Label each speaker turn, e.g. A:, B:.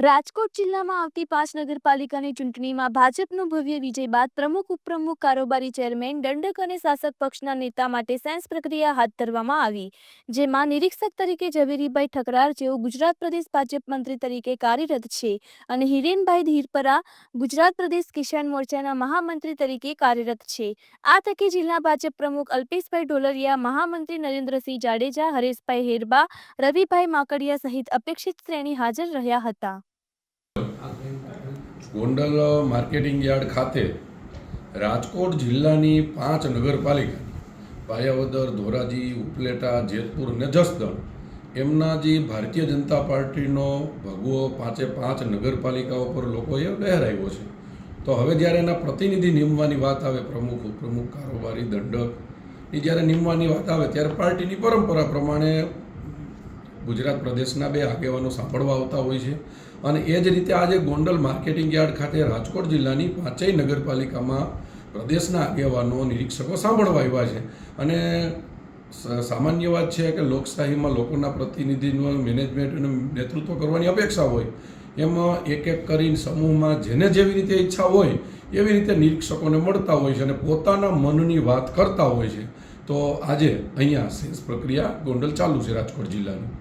A: રાજકોટ જિલ્લામાં આવતી 5 નગરપાલિકાની ચૂંટણીમાં ભાજપનો ભવ્ય વિજય બાદ પ્રમુખ ઉપપ્રમુખ કારોબારી ચેરમેન દંડક અને શાસક પક્ષના નેતા માટે સેન્સ પ્રક્રિયા હાથ ધરવામાં આવી, જેમાં નિરીક્ષક તરીકે ઝવેરીભાઈ ઠકરાર જેઓ ગુજરાત પ્રદેશ ભાજપ મંત્રી તરીકે કાર્યરત છે અને હિરેનભાઈ ધીરપરા ગુજરાત પ્રદેશ કિસાન મોરચાના મહામંત્રી તરીકે કાર્યરત છે। આ તકે જિલ્લા ભાજપ પ્રમુખ અલ્પેશભાઈ ઢોલરિયા, મહામંત્રી નરેન્દ્રસિંહ જાડેજા, હરેશભાઈ હેરબા, રવિભાઈ માકડિયા સહિત અપેક્ષિત શ્રેણી હાજર રહ્યા હતા।
B: ગોંડલ માર્કેટિંગ યાર્ડ ખાતે રાજકોટ જિલ્લાની 5 નગરપાલિકા પાયાવદર, ધોરાજી, ઉપલેટા, જેતપુર અને જસદણ એમના જે ભારતીય જનતા પાર્ટીનો ભગવો 5 નગરપાલિકાઓ પર લોકોએ લહેરાવ્યો છે। તો હવે જ્યારે એના પ્રતિનિધિ નીમવાની વાત આવે, પ્રમુખ ઉપપ્રમુખ કારોબારી દંડક એ જ્યારે નીમવાની વાત આવે ત્યારે પાર્ટીની પરંપરા પ્રમાણે ગુજરાત પ્રદેશના 2 આગેવાનો સાંભળવા આવતા હોય છે અને એ જ રીતે આજે ગોંડલ માર્કેટિંગ યાર્ડ ખાતે રાજકોટ જિલ્લાની 5 નગરપાલિકામાં પ્રદેશના આગેવાનો નિરીક્ષકો સાંભળવા આવ્યા છે। અને સામાન્ય વાત છે કે લોકશાહીમાં લોકોના પ્રતિનિધિનું મેનેજમેન્ટ અને નેતૃત્વ કરવાની અપેક્ષા હોય, એમાં એક કરીને સમૂહમાં જેને જેવી રીતે ઈચ્છા હોય એવી રીતે નિરીક્ષકોને મળતા હોય છે અને પોતાના મનની વાત કરતા હોય છે। તો આજે અહીંયા સેન્સ પ્રક્રિયા ગોંડલ ચાલુ છે રાજકોટ જિલ્લાની।